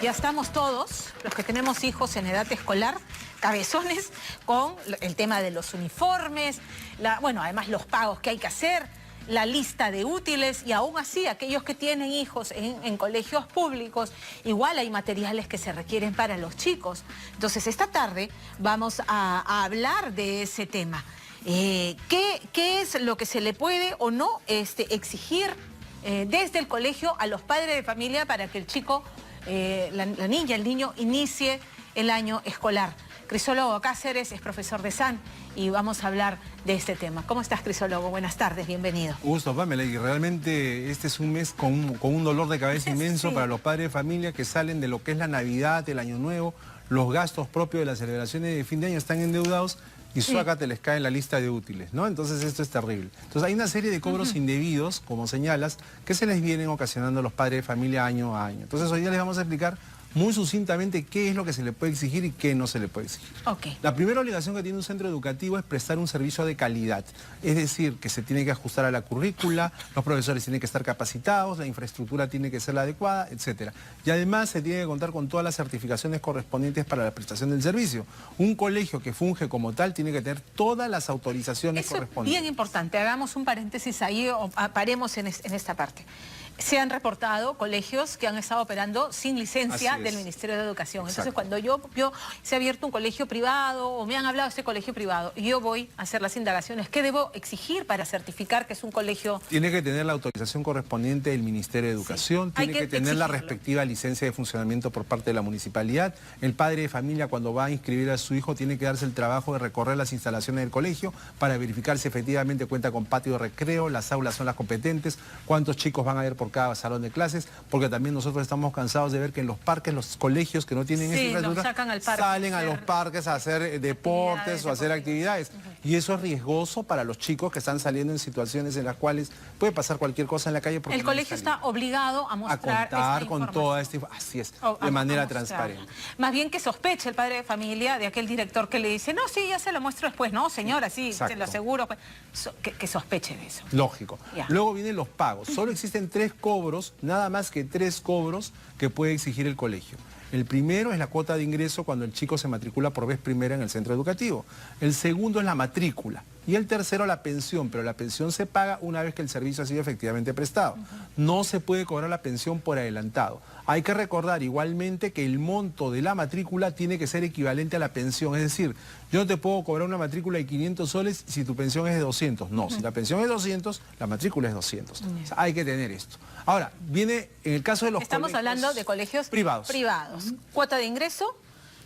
Ya estamos todos, los que tenemos hijos en edad escolar, cabezones, con el tema de los uniformes, bueno, además los pagos que hay que hacer, la lista de útiles, y aún así aquellos que tienen hijos en colegios públicos, igual hay materiales que se requieren para los chicos. Entonces esta tarde vamos a hablar de ese tema. ¿Qué es lo que se le puede o no exigir desde el colegio a los padres de familia para que el chico, la niña, el niño inicie el año escolar? Crisólogo Cáceres es profesor de SAN y vamos a hablar de este tema. ¿Cómo estás, Crisólogo? Buenas tardes, bienvenido. Gusto, Pamela, y realmente este es un mes con un dolor de cabeza inmenso para los padres de familia que salen de lo que es la Navidad, el Año Nuevo, los gastos propios de las celebraciones de fin de año, están endeudados y suaca te les cae en la lista de útiles, ¿no? Entonces esto es terrible. Entonces hay una serie de cobros indebidos, como señalas, que se les vienen ocasionando a los padres de familia año a año. Entonces hoy día les vamos a explicar muy sucintamente qué es lo que se le puede exigir y qué no se le puede exigir. Okay. La primera obligación que tiene un centro educativo es prestar un servicio de calidad. Es decir, que se tiene que ajustar a la currícula, los profesores tienen que estar capacitados, la infraestructura tiene que ser la adecuada, etc. Y además se tiene que contar con todas las certificaciones correspondientes para la prestación del servicio. Un colegio que funge como tal tiene que tener todas las autorizaciones correspondientes. Eso es bien importante. Hagamos un paréntesis ahí o paremos en esta parte. Se han reportado colegios que han estado operando sin licencia del Ministerio de Educación. Entonces, cuando yo se ha abierto un colegio privado o me han hablado de este colegio privado y yo voy a hacer las indagaciones, ¿qué debo exigir para certificar que es un colegio? Tiene que tener la autorización correspondiente del Ministerio de Educación, tiene que tener la respectiva licencia de funcionamiento por parte de la municipalidad. El padre de familia, cuando va a inscribir a su hijo, tiene que darse el trabajo de recorrer las instalaciones del colegio para verificar si efectivamente cuenta con patio de recreo, las aulas son las competentes, cuántos chicos van a haber por cada salón de clases, porque también nosotros estamos cansados de ver que en los parques, los colegios que no tienen esa infraestructura, salen a los parques a hacer deportes o a hacer actividades. Y eso es riesgoso para los chicos que están saliendo en situaciones en las cuales puede pasar cualquier cosa en la calle. El colegio está obligado a mostrar a contar con toda esta información. Así es, de manera transparente. Más bien que sospeche el padre de familia de aquel director que le dice, no, sí, ya se lo muestro después. No, señora, sí, se lo aseguro. Que sospeche de eso. Lógico. Luego vienen los pagos. Solo existen 3 cobros, nada más que 3 cobros que puede exigir el colegio. El primero es la cuota de ingreso cuando el chico se matricula por vez primera en el centro educativo. El segundo es la matrícula. Y el tercero, la pensión, pero la pensión se paga una vez que el servicio ha sido efectivamente prestado. No se puede cobrar la pensión por adelantado. Hay que recordar igualmente que el monto de la matrícula tiene que ser equivalente a la pensión. Es decir, yo no te puedo cobrar una matrícula de 500 soles si tu pensión es de 200. No, si la pensión es 200, la matrícula es 200. O sea, hay que tener esto. Ahora, viene en el caso de los Estamos hablando de colegios privados. Cuota de ingreso,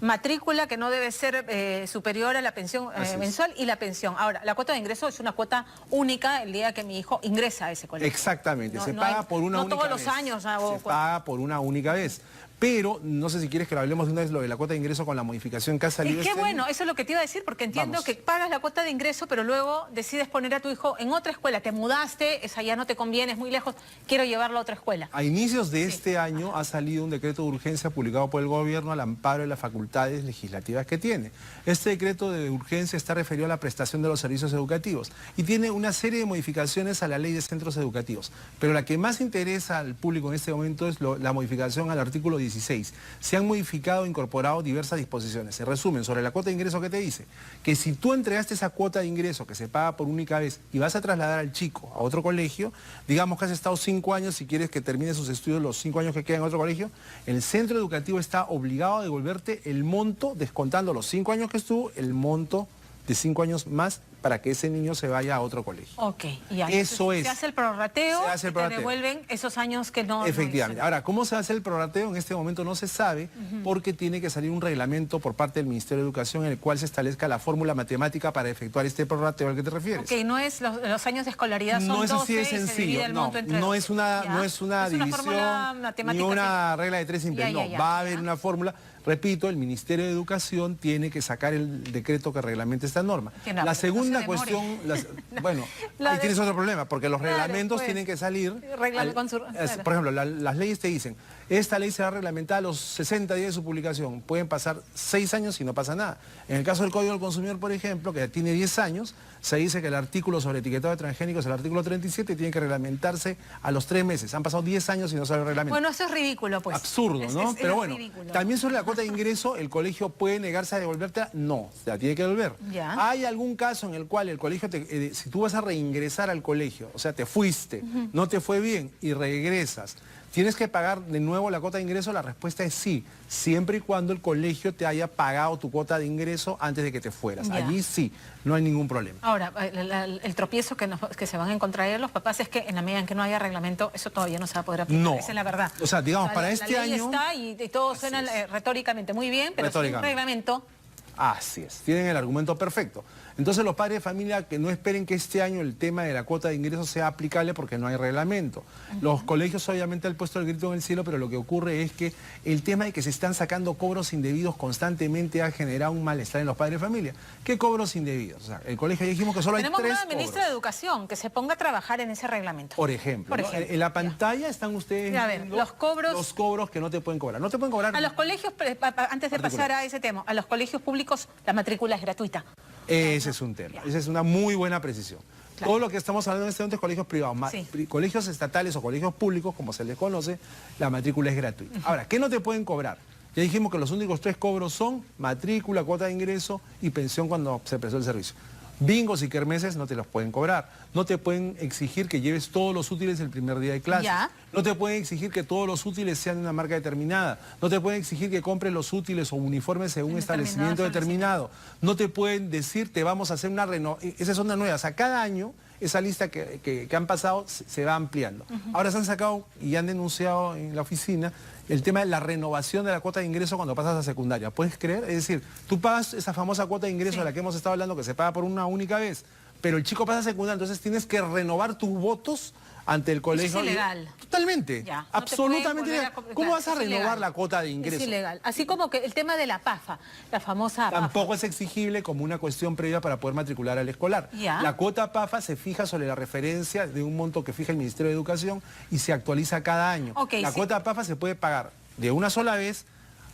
matrícula que no debe ser superior a la pensión mensual y la pensión. Ahora, la cuota de ingreso es una cuota única el día que mi hijo ingresa a ese colegio. Exactamente, se paga por una única vez. No todos los años. Se paga por una única vez. Pero, no sé si quieres que lo hablemos de una vez lo de la cuota de ingreso con la modificación que ha salido. Qué bueno, eso es lo que te iba a decir, porque entiendo que pagas la cuota de ingreso, pero luego decides poner a tu hijo en otra escuela. Te mudaste, esa ya no te conviene, es muy lejos, quiero llevarlo a otra escuela. A inicios de este año ha salido un decreto de urgencia publicado por el gobierno al amparo de las facultades legislativas que tiene. Este decreto de urgencia está referido a la prestación de los servicios educativos y tiene una serie de modificaciones a la ley de centros educativos. Pero la que más interesa al público en este momento es la modificación al artículo 16. Se han modificado e incorporado diversas disposiciones. En resumen, sobre la cuota de ingreso que te dice, que si tú entregaste esa cuota de ingreso que se paga por única vez y vas a trasladar al chico a otro colegio, digamos que has estado 5 años, si quieres que termine sus estudios los 5 años que quedan en otro colegio, el centro educativo está obligado a devolverte el monto, descontando los 5 años que estuvo, el monto de 5 años más para que ese niño se vaya a otro colegio. Ok, ya. Eso es. Se hace el prorrateo, te devuelven esos años que no... Efectivamente. Ahora, ¿cómo se hace el prorrateo? En este momento no se sabe porque tiene que salir un reglamento por parte del Ministerio de Educación en el cual se establezca la fórmula matemática para efectuar este prorrateo al que te refieres. Ok, no es los años de escolaridad, son 12, no es así de sencillo, no es una división ni una regla de 3 simples, va a haber una fórmula. Repito, el Ministerio de Educación tiene que sacar el decreto que reglamente esta norma. La segunda cuestión, bueno, ahí tienes otro problema, porque los reglamentos tienen que salir, por ejemplo, las leyes te dicen, Esta ley será reglamentada a los 60 días de su publicación. Pueden pasar 6 años y no pasa nada. En el caso del Código del Consumidor, por ejemplo, que tiene 10 años, se dice que el artículo sobre etiquetado de transgénicos, el artículo 37, tiene que reglamentarse a los 3 meses. Han pasado 10 años y no sale el reglamento. Bueno, eso es ridículo, pues. Absurdo, ¿no? Pero bueno, ridículo. también sobre la cuota de ingreso, ¿el colegio puede negarse a devolverte? No, la tiene que devolver. Ya. ¿Hay algún caso en el cual el colegio, si tú vas a reingresar al colegio, o sea, te fuiste, no te fue bien y regresas, ¿tienes que pagar de nuevo la cuota de ingreso? La respuesta es sí, siempre y cuando el colegio te haya pagado tu cuota de ingreso antes de que te fueras. Ya. Allí sí, no hay ningún problema. Ahora, el tropiezo que se van a encontrar los papás es que en la medida en que no haya reglamento, eso todavía no se va a poder aplicar. No. Esa es la verdad. O sea, digamos, para este la ley año... está y todo suena retóricamente muy bien, pero sin reglamento... Así es, tienen el argumento perfecto. Entonces los padres de familia que no esperen que este año el tema de la cuota de ingresos sea aplicable porque no hay reglamento. Los colegios obviamente han puesto el grito en el cielo, pero lo que ocurre es que el tema de que se están sacando cobros indebidos constantemente ha generado un malestar en los padres de familia. ¿Qué cobros indebidos? O sea, el colegio ya dijimos que solo hay 3 Tenemos cobros. una ministra de Educación que se ponga a trabajar en ese reglamento. Por ejemplo, ¿no? En la pantalla están ustedes viendo los cobros que no te pueden cobrar. No te pueden cobrar... A los colegios, antes de pasar a ese tema, a los colegios públicos la matrícula es gratuita. Ese es un tema, esa es una muy buena precisión. Claro. Todo lo que estamos hablando en este momento es colegios privados, colegios estatales o colegios públicos, como se les conoce, la matrícula es gratuita. Ahora, ¿qué no te pueden cobrar? Ya dijimos que los únicos 3 cobros son matrícula, cuota de ingreso y pensión cuando se prestó el servicio. Bingos y kermeses no te los pueden cobrar. No te pueden exigir que lleves todos los útiles el primer día de clase. No te pueden exigir que todos los útiles sean de una marca determinada. No te pueden exigir que compres los útiles o uniformes según un establecimiento determinado. No te pueden decir, te vamos a hacer una renovación. Esa es una nueva. O sea, cada año esa lista que han pasado se va ampliando. Ahora se han sacado y han denunciado en la oficina el tema de la renovación de la cuota de ingreso cuando pasas a secundaria. ¿Puedes creer? Es decir, tú pagas esa famosa cuota de ingreso de la que hemos estado hablando, que se paga por una única vez, pero el chico pasa a secundaria, entonces tienes que renovar tus votos ante el colegio. Es ilegal. Totalmente. Ya, absolutamente ilegal. ¿Cómo vas a renovar la cuota de ingreso? Es ilegal. Así como que el tema de la PAFA, la famosa PAFA. Tampoco es exigible como una cuestión previa para poder matricular al escolar. La cuota PAFA se fija sobre la referencia de un monto que fija el Ministerio de Educación y se actualiza cada año. La cuota PAFA se puede pagar de una sola vez,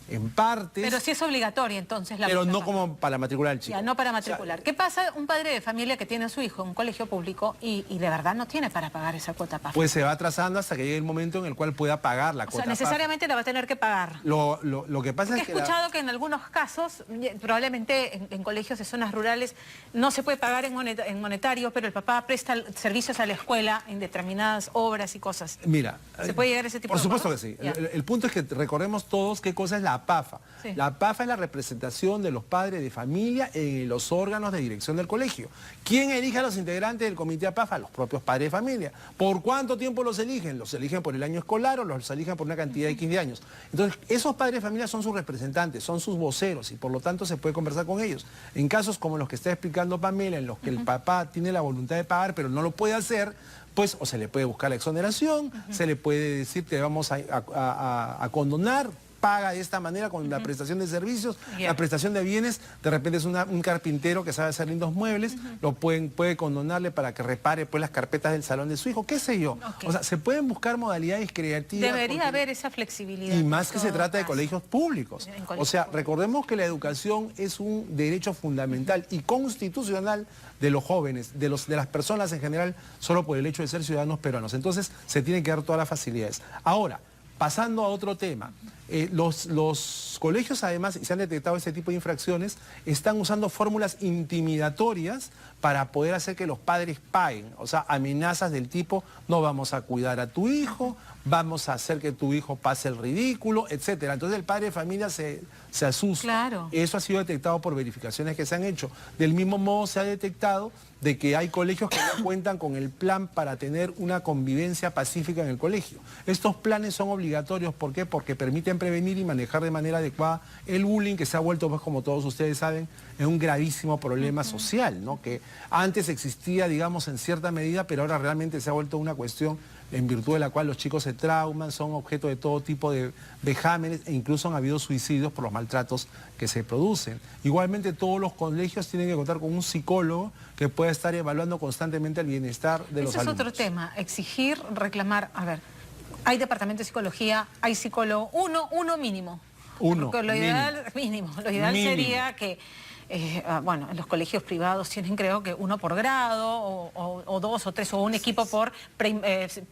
en partes. Pero sí es obligatoria entonces la pero no como para matricular al chico. Ya, no para matricular. O sea, ¿qué pasa un padre de familia que tiene a su hijo en un colegio público y de verdad no tiene para pagar esa cuota PAFA? Pues se va atrasando hasta que llegue el momento en el cual pueda pagar la cuota PAFA. Necesariamente la va a tener que pagar. Lo que pasa es que... He escuchado que en algunos casos, probablemente en colegios de zonas rurales, no se puede pagar en monetario, pero el papá presta servicios a la escuela en determinadas obras y cosas. Mira, ¿se puede llegar a ese tipo por de supuesto cosas? Que sí. El punto es que recordemos todos qué cosa es la PAFA. Sí. La PAFA es la representación de los padres de familia en los órganos de dirección del colegio. ¿Quién elige a los integrantes del comité PAFA? Los propios padres de familia. ¿Por cuánto tiempo los eligen? ¿Los eligen por el año escolar o los eligen por una cantidad de X de años? Entonces, esos padres de familia son sus representantes, son sus voceros y por lo tanto se puede conversar con ellos. En casos como los que está explicando Pamela, en los que el papá tiene la voluntad de pagar pero no lo puede hacer, pues o se le puede buscar la exoneración, se le puede decir te vamos a condonar, paga de esta manera con la prestación de servicios, la prestación de bienes, de repente es un carpintero que sabe hacer lindos muebles, puede condonarle para que repare pues las carpetas del salón de su hijo, qué sé yo. O sea, se pueden buscar modalidades creativas. Debería haber esa flexibilidad. Y más que se trata de colegios públicos. O sea, recordemos que la educación es un derecho fundamental y constitucional de los jóvenes, de las personas en general, solo por el hecho de ser ciudadanos peruanos. Entonces, se tienen que dar todas las facilidades. Ahora, pasando a otro tema, los colegios además, y se han detectado este tipo de infracciones, están usando fórmulas intimidatorias para poder hacer que los padres paguen. O sea, amenazas del tipo, no vamos a cuidar a tu hijo, vamos a hacer que tu hijo pase el ridículo, etcétera. Entonces el padre de familia se asusta. Claro. Eso ha sido detectado por verificaciones que se han hecho. Del mismo modo se ha detectado de que hay colegios que no cuentan con el plan para tener una convivencia pacífica en el colegio. Estos planes son obligatorios, ¿por qué? Porque permiten prevenir y manejar de manera adecuada el bullying, que se ha vuelto, pues, como todos ustedes saben, en un gravísimo problema social, ¿no? Que antes existía, digamos, en cierta medida, pero ahora realmente se ha vuelto una cuestión en virtud de la cual los chicos se trauman, son objeto de todo tipo de vejámenes e incluso han habido suicidios por los maltratos que se producen. Igualmente todos los colegios tienen que contar con un psicólogo que pueda estar evaluando constantemente el bienestar de los alumnos. Ese es otro tema, exigir, reclamar, a ver, Hay departamento de psicología, hay psicólogo, uno mínimo. Uno, Porque lo ideal, mínimo. Lo ideal Mínimo. sería que, bueno, en los colegios privados tienen creo que uno por grado, o dos o tres, o un equipo por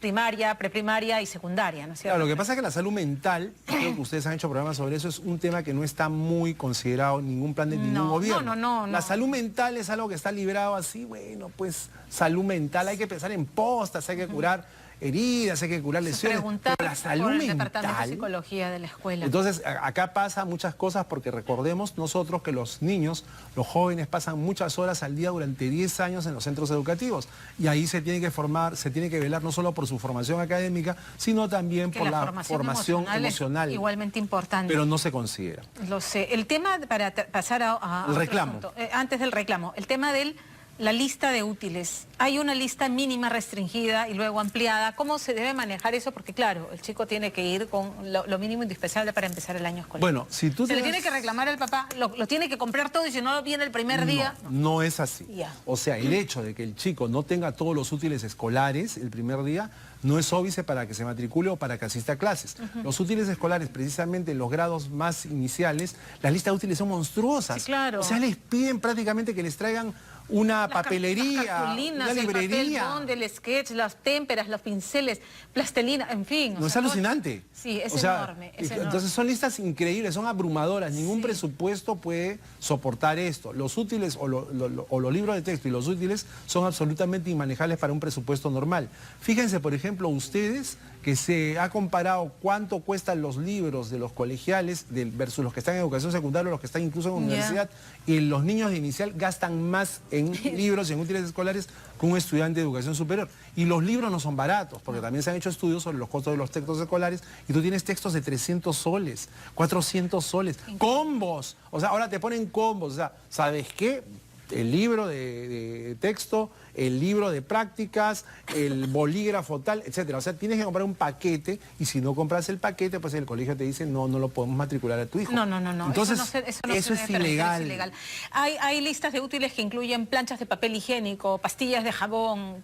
primaria, preprimaria y secundaria, ¿no es cierto? Claro, lo que pasa es que la salud mental, creo que ustedes han hecho programas sobre eso, es un tema que no está muy considerado en ningún plan de ningún gobierno. No. La salud mental es algo que está librado así, bueno, pues salud mental, hay que pensar en postas, hay que curar heridas, hay que curar lesiones, Preguntar pero la salud por el mental... departamento de psicología de la escuela. Entonces, acá pasa muchas cosas porque recordemos nosotros que los niños, los jóvenes pasan muchas horas al día durante 10 años en los centros educativos y ahí se tiene que formar, se tiene que velar no solo por su formación académica, sino también por la formación emocional. Igualmente importante. Pero no se considera. Lo sé. El tema, para pasar a el reclamo. Otro asunto, antes del reclamo, el tema de la lista de útiles. Hay una lista mínima restringida y luego ampliada. ¿Cómo se debe manejar eso? Porque claro, el chico tiene que ir con lo mínimo indispensable para empezar el año escolar. Bueno, si tú se le tiene que reclamar al papá, lo tiene que comprar todo y si no viene el primer día... No es así. Ya. O sea, el hecho de que el chico no tenga todos los útiles escolares el primer día no es óbice para que se matricule o para que asista a clases. Los útiles escolares, precisamente en los grados más iniciales, las listas de útiles son monstruosas. Sí, claro. O sea, les piden prácticamente que les traigan una papelería, las cartulinas, una librería. el papel bond, el sketch, las témperas, los pinceles, plastelina, en fin. No, es alucinante. Sí, es enorme. Entonces son listas increíbles, son abrumadoras. Ningún presupuesto puede soportar esto. Los útiles o los libros de texto y los útiles son absolutamente inmanejables para un presupuesto normal. Fíjense, por ejemplo, ustedes que se ha comparado cuánto cuestan los libros de los colegiales versus los que están en educación secundaria o los que están incluso en universidad, y los niños de inicial gastan más en libros y en útiles escolares que un estudiante de educación superior. Y los libros no son baratos, porque también se han hecho estudios sobre los costos de los textos escolares, y tú tienes textos de 300 soles, 400 soles, combos, o sea, ahora te ponen combos, o sea, ¿sabes qué? El libro de texto, el libro de prácticas, el bolígrafo tal, etcétera. O sea, tienes que comprar un paquete y si no compras el paquete, pues el colegio te dice no lo podemos matricular a tu hijo. No. Entonces, eso es ilegal. Hay listas de útiles que incluyen planchas de papel higiénico, pastillas de jabón,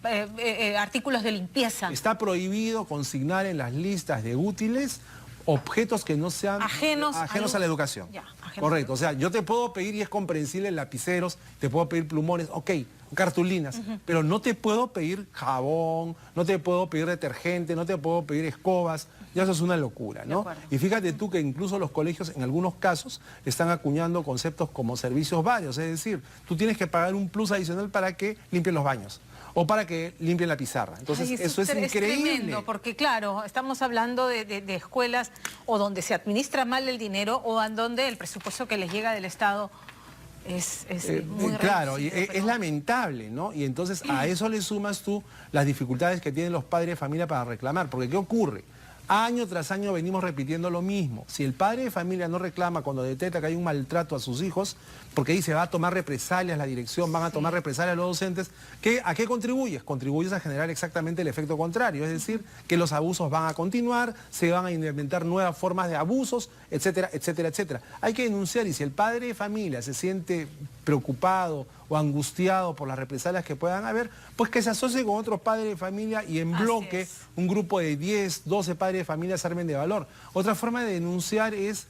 artículos de limpieza. Está prohibido consignar en las listas de útiles objetos que no sean ajenos a la educación. Correcto, o sea, yo te puedo pedir, y es comprensible, lapiceros, te puedo pedir plumones, ok, cartulinas, pero no te puedo pedir jabón, no te puedo pedir detergente, no te puedo pedir escobas, ya eso es una locura, ¿no? Y fíjate tú que incluso los colegios en algunos casos están acuñando conceptos como servicios varios, es decir, tú tienes que pagar un plus adicional para que limpien los baños o para que limpien la pizarra. Entonces, eso es increíble. Es tremendo, porque claro, estamos hablando de escuelas o donde se administra mal el dinero o en donde el presupuesto que les llega del Estado es muy claro, y reducido, es lamentable, ¿no? Y entonces a eso le sumas tú las dificultades que tienen los padres de familia para reclamar, porque ¿qué ocurre? Año tras año venimos repitiendo lo mismo. Si el padre de familia no reclama cuando detecta que hay un maltrato a sus hijos, porque dice va a tomar represalias la dirección, van a tomar represalias los docentes, ¿a qué contribuyes? Contribuyes a generar exactamente el efecto contrario, es decir, que los abusos van a continuar, se van a inventar nuevas formas de abusos, etcétera, etcétera, etcétera. Hay que denunciar, y si el padre de familia se siente preocupado o angustiado por las represalias que puedan haber, pues que se asocie con otros padres de familia y en bloque un grupo de 10, 12 padres de familia se armen de valor. Otra forma de denunciar es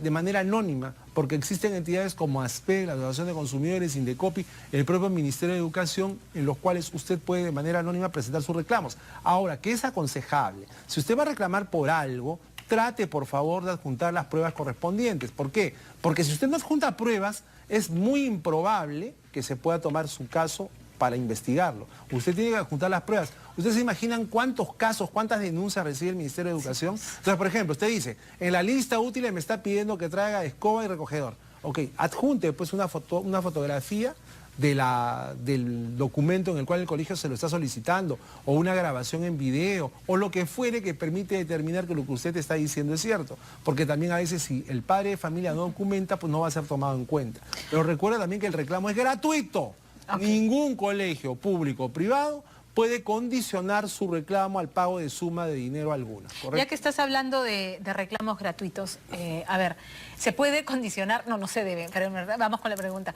de manera anónima, porque existen entidades como ASPE, la Asociación de Consumidores, Indecopi, el propio Ministerio de Educación, en los cuales usted puede de manera anónima presentar sus reclamos. Ahora, ¿qué es aconsejable? Si usted va a reclamar por algo, trate por favor de adjuntar las pruebas correspondientes. ¿Por qué? Porque si usted no adjunta pruebas, es muy improbable que se pueda tomar su caso para investigarlo. Usted tiene que adjuntar las pruebas. ¿Ustedes se imaginan cuántos casos, cuántas denuncias recibe el Ministerio de Educación? Entonces, por ejemplo, usted dice, en la lista útiles me está pidiendo que traiga escoba y recogedor. Ok, adjunte pues una fotografía del documento en el cual el colegio se lo está solicitando, o una grabación en video, o lo que fuere que permite determinar que lo que usted está diciendo es cierto. Porque también a veces si el padre de familia no documenta, pues no va a ser tomado en cuenta. Pero recuerda también que el reclamo es gratuito. Ningún colegio público o privado puede condicionar su reclamo al pago de suma de dinero alguna, ¿correcto? Ya que estás hablando de reclamos gratuitos, a ver, ¿se puede condicionar? No se debe, pero vamos con la pregunta.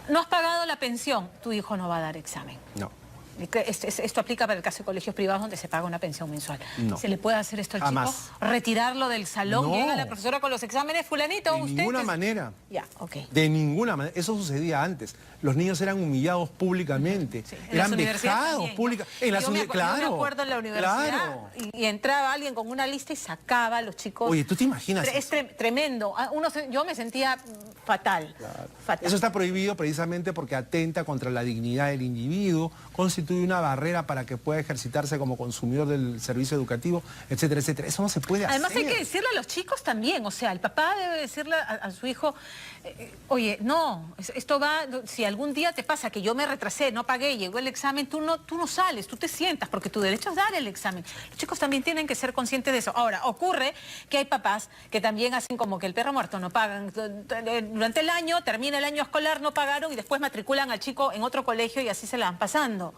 ¿No has pagado la pensión? Tu hijo no va a dar examen. No. Esto aplica para el caso de colegios privados donde se paga una pensión mensual. No. ¿Se le puede hacer esto al Jamás. chico? ¿Retirarlo del salón? No. Llega la profesora con los exámenes, fulanito, De usted... ninguna manera. Ya, ok. De ninguna manera. Eso sucedía antes. Los niños eran humillados públicamente. Sí, en Eran las universidades vejados también, públicamente. Yo me Claro. acuerdo en la universidad Claro. y entraba alguien con una lista y sacaba a los chicos. Oye, ¿tú te imaginas Es tremendo. Yo me sentía fatal. Claro. Fatal. Eso está prohibido precisamente porque atenta contra la dignidad del individuo, constituye una barrera para que pueda ejercitarse como consumidor del servicio educativo, etcétera, etcétera. Eso no se puede hacer. Además hay que decirle a los chicos también, o sea, el papá debe decirle a su hijo, oye, no, esto va, si algún día te pasa que yo me retrasé, no pagué, llegó el examen, tú no sales, tú te sientas, porque tu derecho es dar el examen. Los chicos también tienen que ser conscientes de eso. Ahora, ocurre que hay papás que también hacen como que el perro muerto, no pagan. Durante el año, termina el año escolar, no pagaron y después matriculan al chico en otro colegio y así se la van pasando.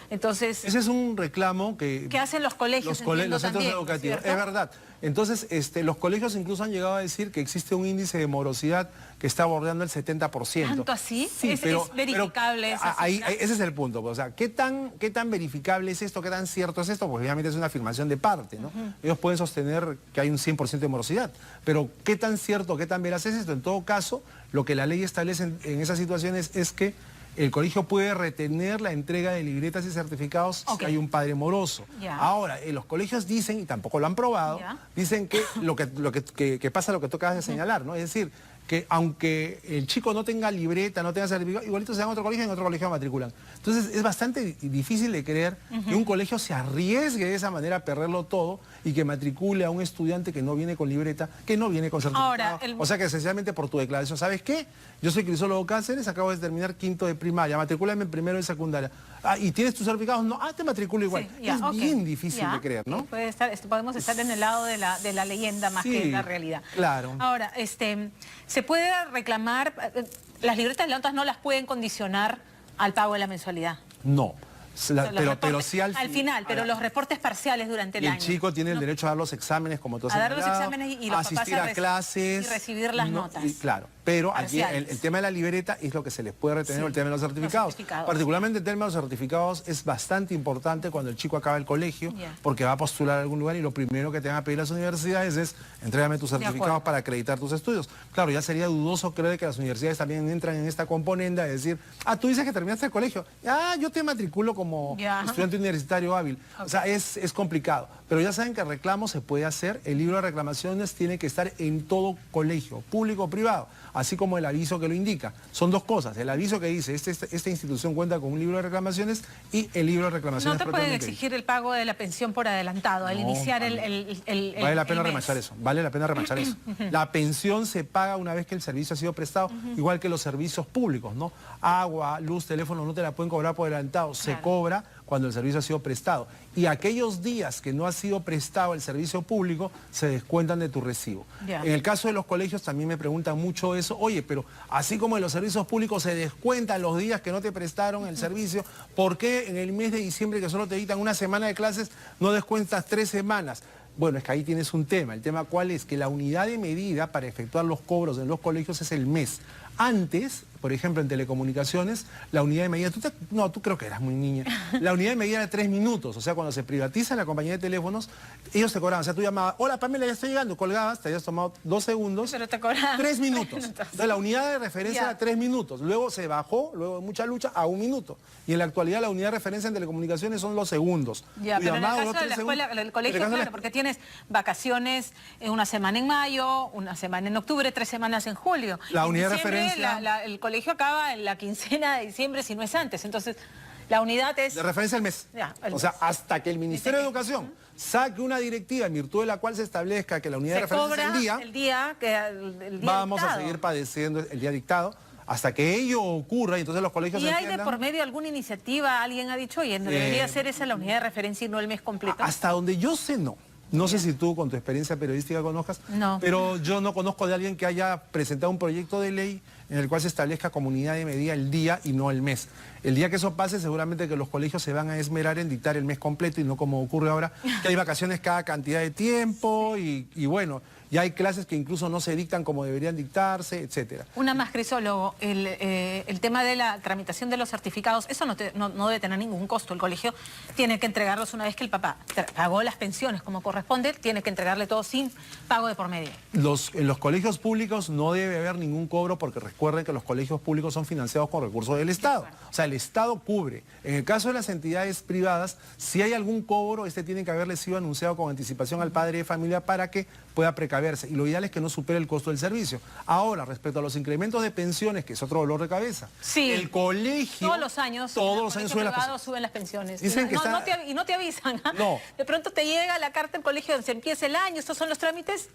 Entonces... Ese es un reclamo que hacen los colegios, los centros también, educativos. ¿cierto? Es verdad. Entonces, los colegios incluso han llegado a decir que existe un índice de morosidad que está bordeando el 70%. ¿Tanto así? Sí, es verificable esa cifra. Ese es el punto. Pues, o sea, ¿qué tan verificable es esto? ¿Qué tan cierto es esto? Porque obviamente es una afirmación de parte, ¿no? Ellos pueden sostener que hay un 100% de morosidad. Pero ¿qué tan cierto, qué tan veraz es esto? En todo caso, lo que la ley establece en esas situaciones es que el colegio puede retener la entrega de libretas y certificados si hay un padre moroso. Ya. Ahora, los colegios dicen, y tampoco lo han probado, dicen que que pasa lo que tú acabas de señalar, ¿no? Es decir, que aunque el chico no tenga libreta, no tenga certificado, igualito se van a otro colegio y en otro colegio matriculan. Entonces es bastante difícil de creer que un colegio se arriesgue de esa manera a perderlo todo y que matricule a un estudiante que no viene con libreta, que no viene con certificado. Ahora, O sea que sencillamente por tu declaración, ¿sabes qué? Yo soy Crisólogo Cáceres, acabo de terminar quinto de primaria, matricúlame en primero de secundaria. Ah, ¿y tienes tus certificados? No, te matriculo igual. Sí, ya, es bien difícil de creer, ¿no? Podemos estar en el lado de la leyenda más que en la realidad. Claro. Ahora, se puede reclamar, las libretas de notas no las pueden condicionar al pago de la mensualidad. No. Pero sí al final, pero los reportes parciales durante el año. El chico tiene el derecho a dar los exámenes, como tú has a dar los señalado, exámenes y los asistir papás a clases y recibir las notas. Claro, pero aquí parciales. el tema de la libreta es lo que se les puede retener, el tema de los certificados. Particularmente el tema de los certificados es bastante importante cuando el chico acaba el colegio, porque va a postular a algún lugar y lo primero que te van a pedir las universidades es entrégame tus certificados para acreditar tus estudios. Claro, ya sería dudoso creer que las universidades también entran en esta componenda de decir, tú dices que terminaste el colegio, yo te matriculo como estudiante universitario hábil. O sea, es complicado. Pero ya saben que el reclamo se puede hacer, el libro de reclamaciones tiene que estar en todo colegio, público o privado, así como el aviso que lo indica. Son dos cosas, el aviso que dice, esta institución cuenta con un libro de reclamaciones y el libro de reclamaciones. No te pueden exigir el pago de la pensión por adelantado, al iniciar el Vale la pena remachar eso, vale la pena remachar eso. La pensión se paga una vez que el servicio ha sido prestado, igual que los servicios públicos, ¿no? Agua, luz, teléfono, no te la pueden cobrar por adelantado, se cobra cuando el servicio ha sido prestado. Y aquellos días que no ha sido prestado el servicio público, se descuentan de tu recibo. En el caso de los colegios también me preguntan mucho eso, oye, pero así como en los servicios públicos se descuentan los días que no te prestaron el servicio, ¿por qué en el mes de diciembre que solo te dictan una semana de clases no descuentas 3 semanas? Bueno, es que ahí tienes un tema. El tema cuál es, que la unidad de medida para efectuar los cobros en los colegios es el mes. Antes, por ejemplo, en telecomunicaciones, la unidad de medida, tú creo que eras muy niña, la unidad de medida era 3 minutos, o sea, cuando se privatiza la compañía de teléfonos, ellos te cobraban, o sea, tú llamabas, hola Pamela, ya estoy llegando, colgabas, te habías tomado 2 segundos, pero te cobraban 3 minutos. Entonces la unidad de referencia era 3 minutos, luego se bajó, luego de mucha lucha, a 1 minuto. Y en la actualidad la unidad de referencia en telecomunicaciones son los segundos. Ya, pero en el caso de la escuela, el colegio, claro, porque tienes vacaciones una semana en mayo, una semana en octubre, 3 semanas en julio. La unidad de referencia... el colegio acaba en la quincena de diciembre, si no es antes. Entonces, la unidad es... De referencia al mes. O sea, hasta que el Ministerio de Educación saque una directiva en virtud de la cual se establezca que la unidad de referencia es el día vamos a seguir padeciendo el día dictado hasta que ello ocurra y entonces los colegios ¿Y hay entiendan... de por medio alguna iniciativa? Alguien ha dicho, oye, ¿no debería ser esa la unidad de referencia y no el mes completo? Hasta donde yo sé, no. No sé si tú con tu experiencia periodística conozcas, no. Pero yo no conozco de alguien que haya presentado un proyecto de ley en el cual se establezca como unidad de medida el día y no el mes. El día que eso pase, seguramente que los colegios se van a esmerar en dictar el mes completo y no como ocurre ahora, que hay vacaciones cada cantidad de tiempo y bueno, ya hay clases que incluso no se dictan como deberían dictarse, etcétera. Una más, Crisólogo, el tema de la tramitación de los certificados, eso no debe tener ningún costo. El colegio tiene que entregarlos una vez que el papá pagó las pensiones como corresponde, tiene que entregarle todo sin pago de por medio. En los colegios públicos no debe haber ningún cobro porque recuerden que los colegios públicos son financiados con recursos del Estado. O sea, el Estado cubre. En el caso de las entidades privadas, si hay algún cobro, este tiene que haberle sido anunciado con anticipación al padre de familia para que pueda precaverse. Y lo ideal es que no supere el costo del servicio. Ahora, respecto a los incrementos de pensiones, que es otro dolor de cabeza. Sí. El colegio... Todos los años suben las pensiones. Dicen que y no te avisan. No. De pronto te llega la carta del colegio donde se empieza el año, estos son los trámites,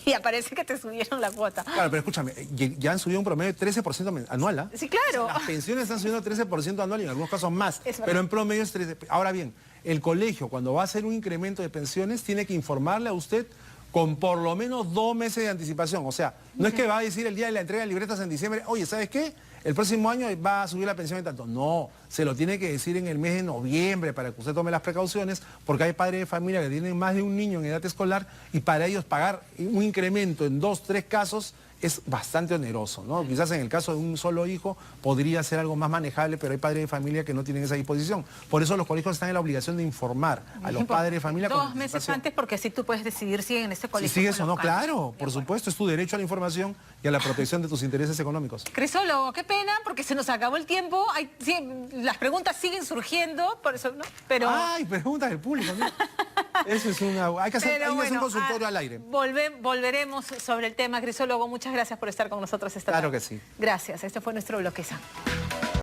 y aparece que te subieron la cuota. Claro, pero escúchame, ya han subido un promedio de 13% anual, ¿ah? Sí, claro. Las pensiones están subiendo 13% anual y en algunos casos más, pero en promedio es 13%. Ahora bien, el colegio cuando va a hacer un incremento de pensiones tiene que informarle a usted con por lo menos 2 meses de anticipación. O sea, no es que va a decir el día de la entrega de libretas en diciembre, oye, ¿sabes qué? El próximo año va a subir la pensión en tanto. No, se lo tiene que decir en el mes de noviembre para que usted tome las precauciones, porque hay padres de familia que tienen más de un niño en edad escolar y para ellos pagar un incremento en 2, 3 casos es bastante oneroso, ¿no? Quizás en el caso de un solo hijo podría ser algo más manejable, pero hay padres de familia que no tienen esa disposición. Por eso los colegios están en la obligación de informar a los padres de familia. 2 meses antes, porque así tú puedes decidir si en este colegio... Si sigues o no, claro, por supuesto, es tu derecho a la información y a la protección de tus intereses económicos. Crisólogo, qué pena, porque se nos acabó el tiempo. Las preguntas siguen surgiendo, por eso, ¿no? Pero... Ay, preguntas del público, ¿no? Eso es hay que hacer un consultorio al aire. Volveremos sobre el tema, Crisólogo. Muchas gracias por estar con nosotros esta tarde. Claro que sí. Gracias. Este fue nuestro bloque.